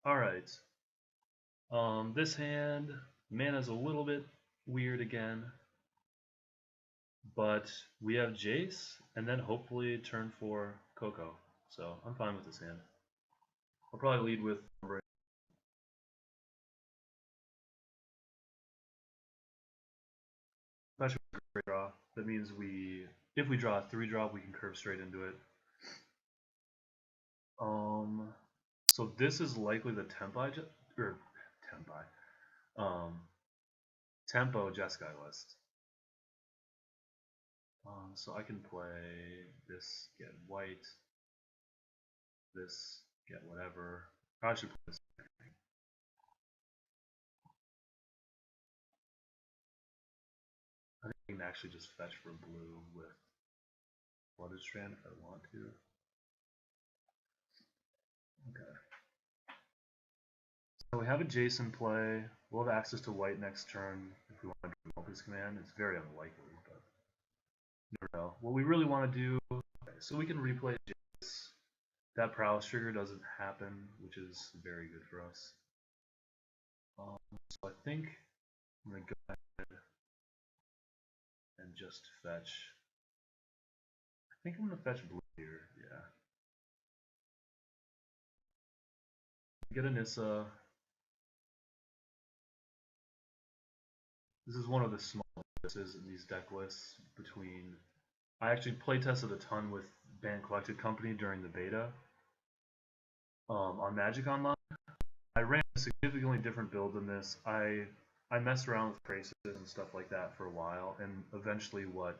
Alright. This hand, mana's a little bit weird again. But we have Jace, and then hopefully turn 4 CoCo. So I'm fine with this hand. I'll probably lead with That's a great draw. That means if we draw a 3-drop, we can curve straight into it. So this is likely the Tempo Jeskai list. So I can play this, get white, this, get whatever. I should play this. I think I can actually just fetch for blue with Flooded Strand if I want to. Okay. So we have a Jason play. We'll have access to white next turn if we want to do Multi's command. It's very unlikely, but you never know. What we really want to do, okay, so we can replay Jace. That prowess trigger doesn't happen, which is very good for us. So I think I'm going to go ahead and just fetch. I think I'm going to fetch blue here, yeah. Get a Nissa. This is one of the small differences in these deck lists between. I actually playtested a ton with Band Collected Company during the beta on Magic Online. I ran a significantly different build than this. I messed around with Krasis and stuff like that for a while, and eventually what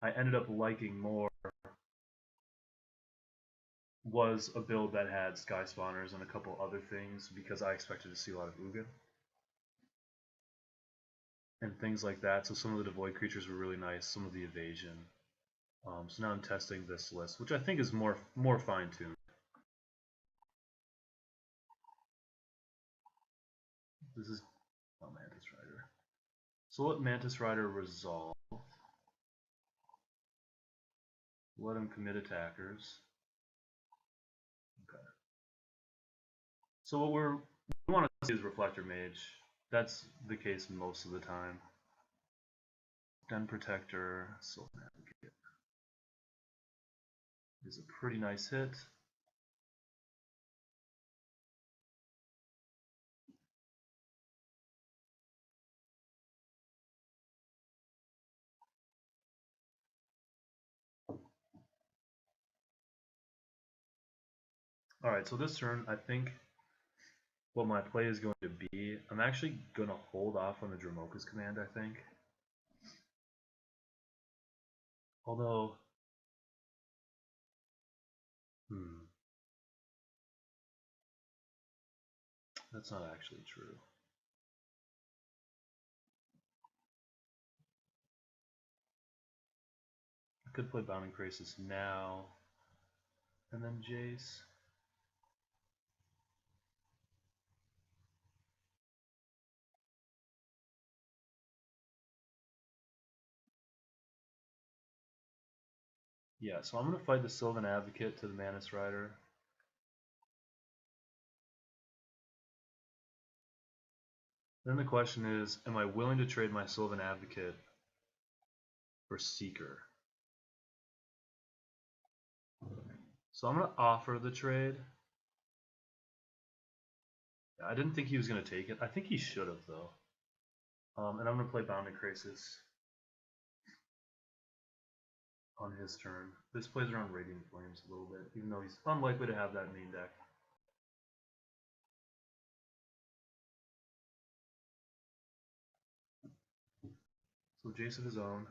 I ended up liking more was a build that had Sky Spawners and a couple other things because I expected to see a lot of Ugin and things like that. So some of the Devoid creatures were really nice, some of the evasion. So now I'm testing this list, which I think is more fine-tuned. This is Mantis Rider. So let Mantis Rider resolve. Let him commit attackers. Okay. So what we want to see is Reflector Mage. That's the case most of the time. Den Protector, Sylvan Advocate is a pretty nice hit. Alright, so this turn, I think what my play is going to be, I'm actually going to hold off on the Dromoka's command, I think. Although, that's not actually true. I could play Bounding Crisis now, and then Jace. Yeah, so I'm going to fight the Sylvan Advocate to the Mantis Rider. Then the question is, am I willing to trade my Sylvan Advocate for Seeker? So I'm going to offer the trade. I didn't think he was going to take it. I think he should have, though. And I'm going to play Bounding Crisis on his turn. This plays around Radiant Flames a little bit, even though he's unlikely to have that main deck. So Jace of his own.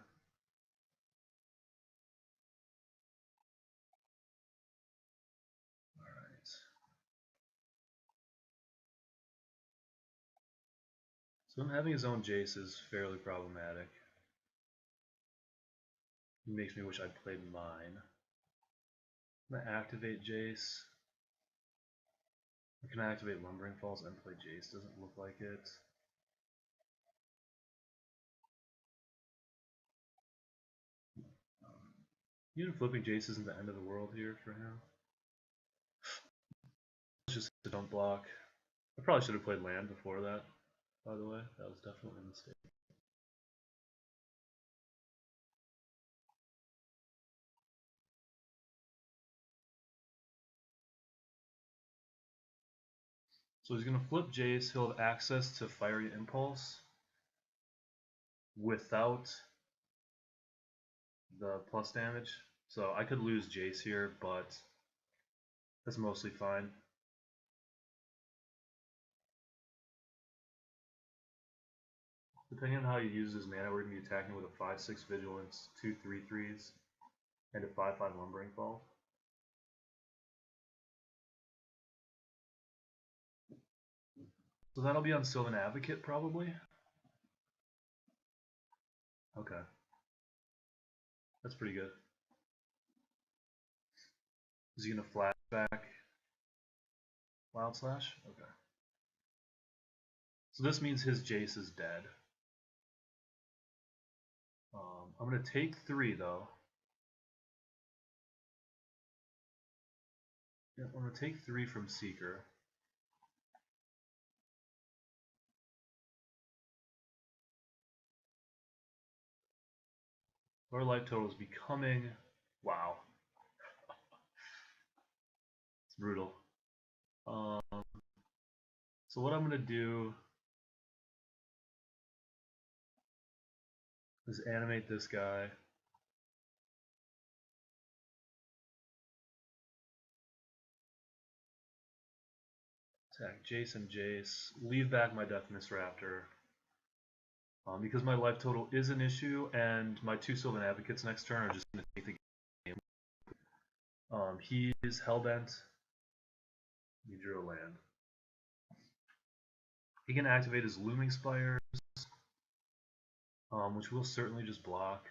Alright. So him having his own Jace is fairly problematic. It makes me wish I'd played mine. I'm going to activate Jace. I can activate Lumbering Falls and play Jace. Doesn't look like it. Even flipping Jace isn't the end of the world here for him. Let's just a don't block. I probably should have played land before that, by the way. That was definitely a mistake. So he's going to flip Jace. He'll have access to Fiery Impulse without the plus damage. So I could lose Jace here, but that's mostly fine. Depending on how he uses his mana, we're going to be attacking with a 5/6 Vigilance, 2 3/3s, and a 5/5 Lumbering Fall. So that'll be on Sylvan Advocate, probably. Okay. That's pretty good. Is he going to flashback Wild Slash? Okay. So this means his Jace is dead. I'm going to take 3, though. Yeah, I'm going to take 3 from Seeker. Our life total is becoming... Wow. It's brutal. So what I'm going to do is animate this guy. Attack Jason Jace. Leave back my Deathness Raptor. Because my life total is an issue, and my 2 Sylvan Advocates next turn are just going to take the game. He is Hellbent. He drew a land. He can activate his Looming Spires, which will certainly just block.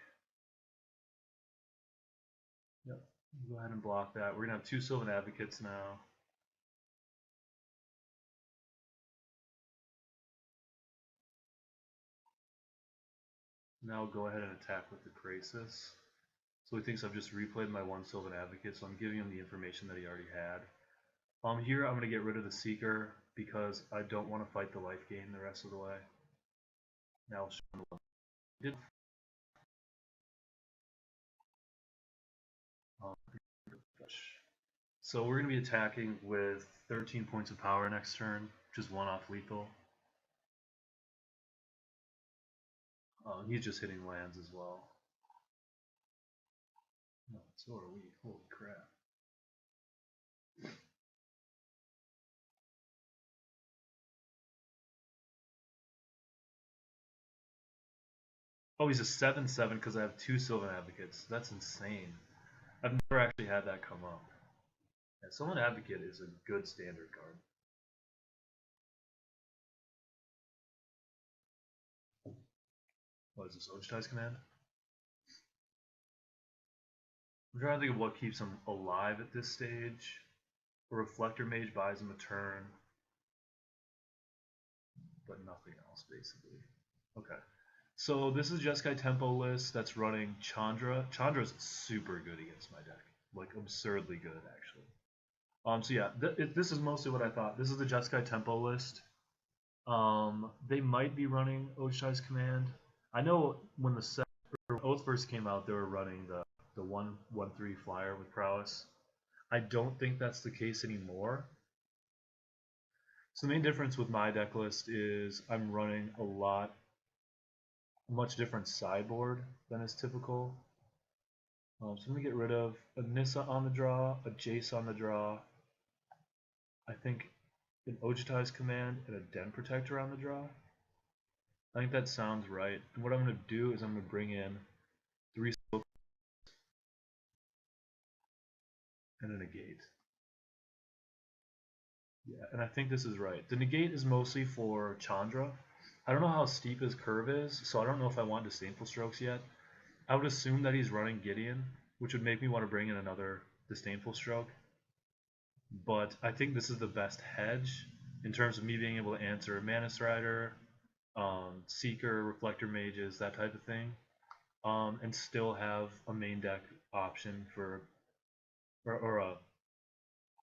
Yep, go ahead and block that. We're going to have 2 Sylvan Advocates now. Now I'll go ahead and attack with the Krasis. So he thinks I've just replayed my 1 Sylvan Advocate, so I'm giving him the information that he already had. Here I'm going to get rid of the Seeker because I don't want to fight the life gain the rest of the way. Now I'll show him what he did. So we're going to be attacking with 13 points of power next turn, which is 1 off lethal. He's just hitting lands as well. Oh, so are we. Holy crap. Oh, he's a 7/7 because I have 2 Sylvan Advocates. That's insane. I've never actually had that come up. Yeah, Sylvan Advocate is a good standard card. What is this, Ojtai's Command? I'm trying to think of what keeps him alive at this stage. A Reflector Mage buys him a turn, but nothing else, basically. Okay. So this is Jeskai Tempo list that's running Chandra. Chandra's super good against my deck. Like, absurdly good, actually. So yeah, this is mostly what I thought. This is the Jeskai Tempo list. They might be running Ojtai's Command. I know when the set Oath first came out, they were running the 1/1/3 flyer with prowess. I don't think that's the case anymore. So the main difference with my deck list is I'm running a much different sideboard than is typical. So I'm going to get rid of a Nissa on the draw, a Jace on the draw, I think an Ojtai's Command and a Den Protector on the draw. I think that sounds right. And what I'm going to do is I'm going to bring in 3 Smoke and a Negate. Yeah, and I think this is right. The Negate is mostly for Chandra. I don't know how steep his curve is, so I don't know if I want Disdainful Strokes yet. I would assume that he's running Gideon, which would make me want to bring in another Disdainful Stroke. But I think this is the best hedge in terms of me being able to answer Mana Strider, Seeker, Reflector Mages, that type of thing, and still have a main deck option for, or a,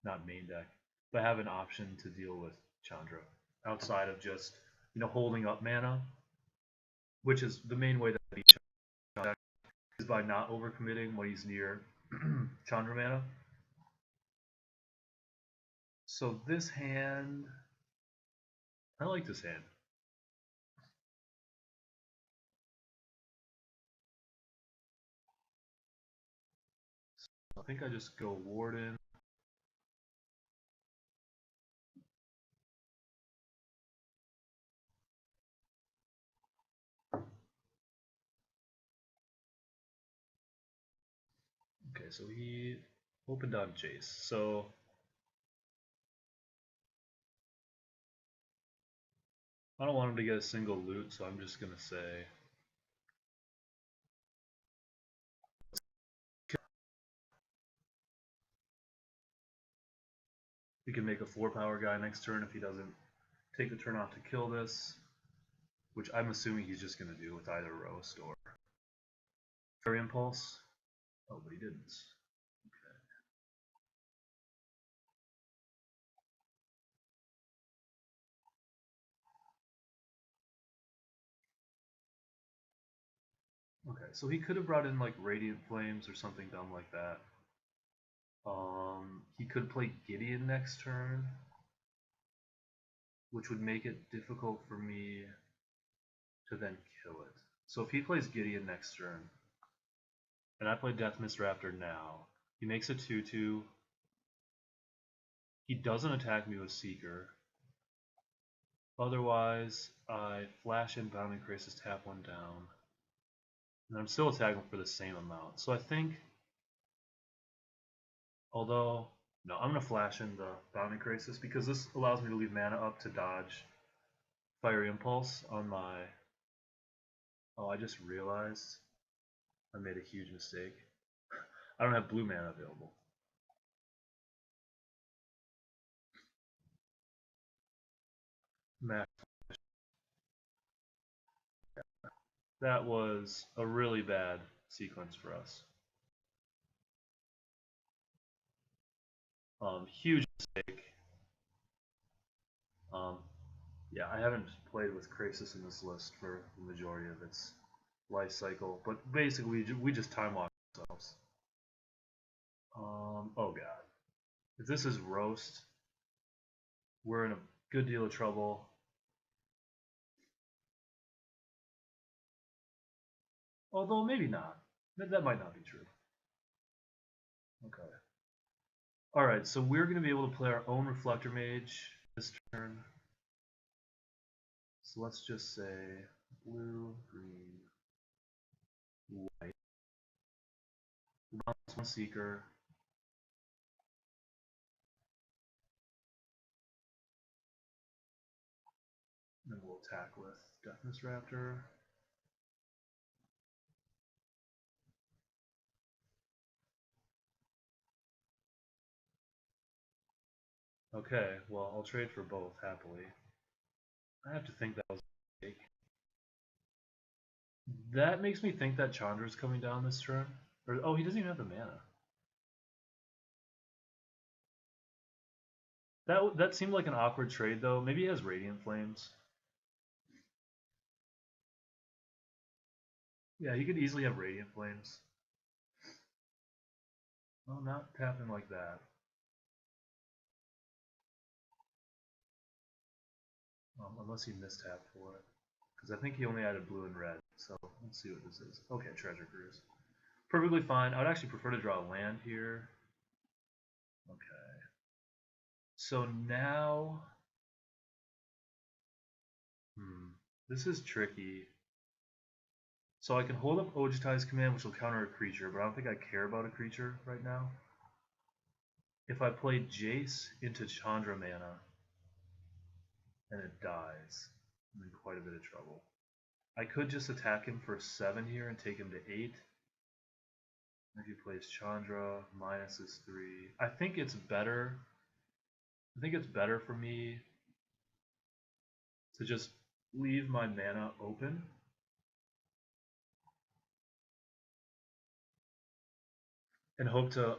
not main deck, but have an option to deal with Chandra outside of just holding up mana, which is the main way that I beat Chandra is by not overcommitting when he's near Chandra mana. So this hand, I like this hand. I think I just go Warden. Okay, so he opened on Jace. So I don't want him to get a single loot, so I'm just gonna say he can make a 4-power guy next turn if he doesn't take the turn off to kill this, which I'm assuming he's just gonna do with either Roast or Fairy Impulse. Oh, but he didn't. Okay, so he could have brought in like Radiant Flames or something dumb like that. He could play Gideon next turn, which would make it difficult for me to then kill it. So if he plays Gideon next turn, and I play Deathmist Raptor now, he makes a 2/2. He doesn't attack me with Seeker. Otherwise, I flash in Bounding Crisis, tap one down. And I'm still attacking for the same amount. So I think, although, no, I'm going to flash in the Bounding Crisis because this allows me to leave mana up to dodge Fiery Impulse on my... Oh, I just realized I made a huge mistake. I don't have blue mana available. Max. That was a really bad sequence for us. Huge mistake. Yeah, I haven't played with Krasis in this list for the majority of its life cycle, but basically we just time walk ourselves. Oh god. If this is Roast, we're in a good deal of trouble. Although maybe not. That might not be true. Okay. Alright, so we're going to be able to play our own Reflector Mage this turn. So let's just say blue, green, white. Bounce one Seeker. Then we'll attack with Deathmist Raptor. Okay, well, I'll trade for both, happily. I have to think that was a mistake. That makes me think that Chandra's coming down this turn. Or, oh, he doesn't even have the mana. That seemed like an awkward trade, though. Maybe he has Radiant Flames. Yeah, he could easily have Radiant Flames. Well, not tapping like that. Unless he mistapped for it. Because I think he only added blue and red. So let's see what this is. Okay, Treasure Cruise. Perfectly fine. I would actually prefer to draw land here. Okay. So now... this is tricky. So I can hold up Ojutai's command, which will counter a creature, but I don't think I care about a creature right now. If I play Jace into Chandra mana, and it dies, I'm in quite a bit of trouble. I could just attack him for 7 here and take him to 8. If he plays Chandra, minus is 3. I think it's better. I think it's better for me to just leave my mana open. And hope to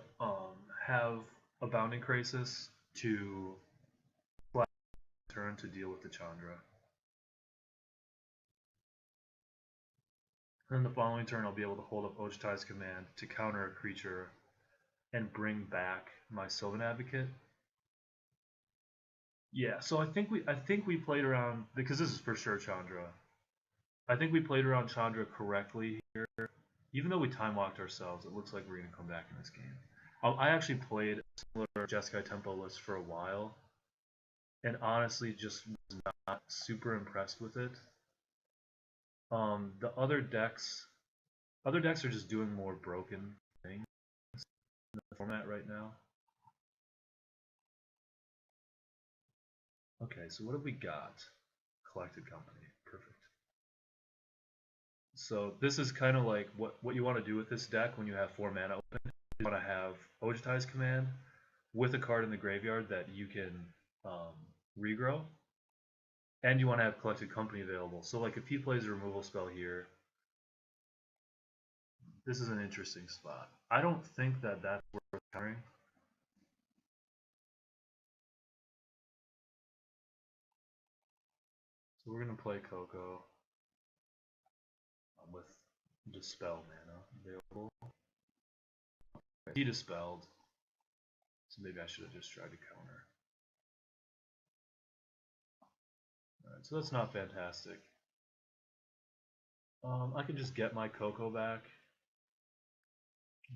have a Bounding Crisis to turn to deal with the Chandra. And then the following turn, I'll be able to hold up Ojutai's Command to counter a creature and bring back my Sylvan Advocate. Yeah, so I think we played around, because this is for sure Chandra. I think we played around Chandra correctly here. Even though we time walked ourselves, it looks like we're going to come back in this game. I actually played a similar Jeskai Tempo list for a while, and honestly just was not super impressed with it. The other decks are just doing more broken things in the format right now. Okay, so what have we got? Collected Company. Perfect. So this is kind of like what you want to do with this deck when you have 4 mana open. You want to have Ojutai's Command with a card in the graveyard that you can regrow, and you want to have Collected Company available. So like if he plays a removal spell here, this is an interesting spot. I don't think that that's worth countering. So we're going to play CoCo with Dispel mana available. He dispelled, so maybe I should have just tried to counter. Alright, so that's not fantastic. I can just get my CoCo back.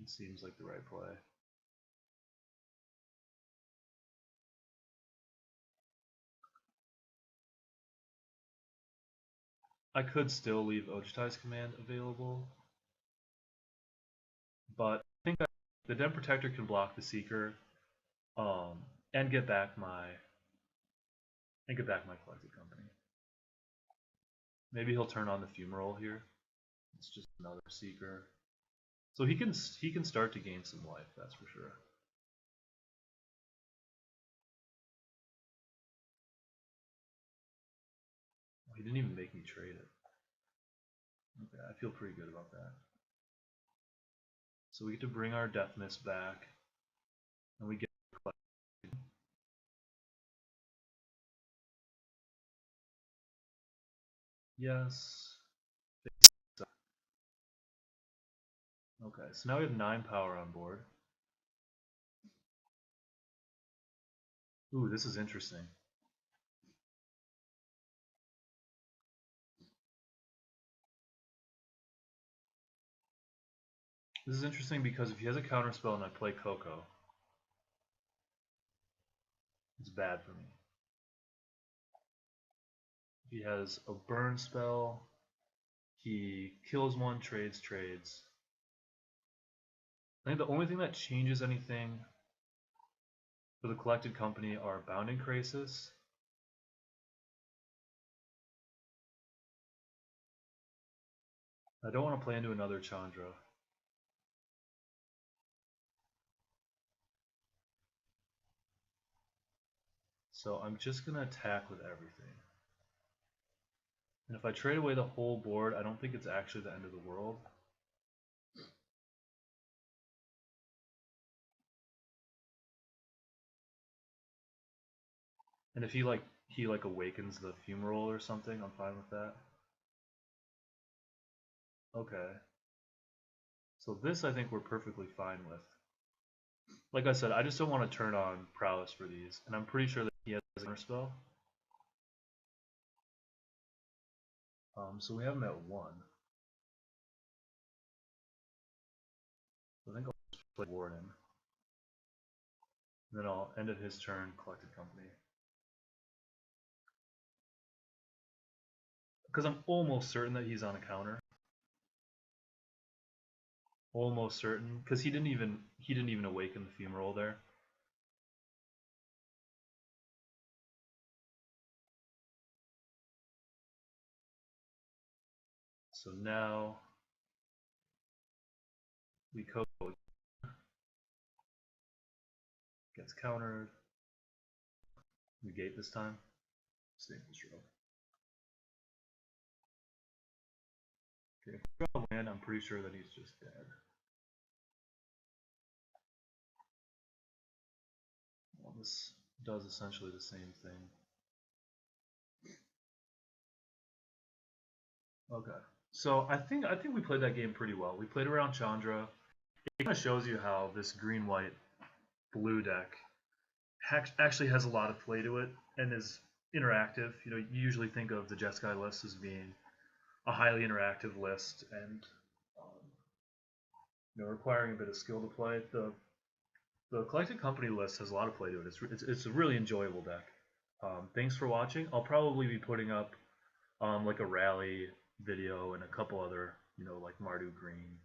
It seems like the right play. I could still leave Ojutai's Command available, but I think that the Den Protector can block the Seeker, and get back my Collected Company. Maybe he'll turn on the Fumarole here. It's just another Seeker, so he can start to gain some life. That's for sure. He didn't even make me trade it. Okay, I feel pretty good about that. So we get to bring our Death Mist back, and we get yes. Okay, so now we have 9 power on board. Ooh, this is interesting. This is interesting because if he has a counterspell and I play CoCo, it's bad for me. He has a burn spell, he kills one, trades. I think the only thing that changes anything for the Collected Company are Bounding Crisis. I don't want to play into another Chandra. So I'm just going to attack with everything. And if I trade away the whole board, I don't think it's actually the end of the world. And if he awakens the Fumarole or something, I'm fine with that. Okay. So this I think we're perfectly fine with. Like I said, I just don't want to turn on Prowess for these, and I'm pretty sure that he has a counterspell. So we have him at 1. So I think I'll just play Warden. And then I'll end at his turn, Collected Company. Because I'm almost certain that he's on a counter. Almost certain, because he didn't even awaken the Fumarole there. So now we CoCo, gets countered. We gate this time. Staple Stroke. Okay, if we got land, I'm pretty sure that he's just dead. Well, this does essentially the same thing. Okay. So I think we played that game pretty well. We played around Chandra. It kind of shows you how this green white blue deck actually has a lot of play to it and is interactive. You know, you usually think of the Jeskai list as being a highly interactive list and um, requiring a bit of skill to play. The Collected Company list has a lot of play to it. It's a really enjoyable deck. Thanks for watching. I'll probably be putting up like a rally video and a couple other, like Mardu Green,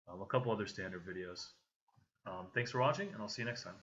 a couple other standard videos. Thanks for watching, and I'll see you next time.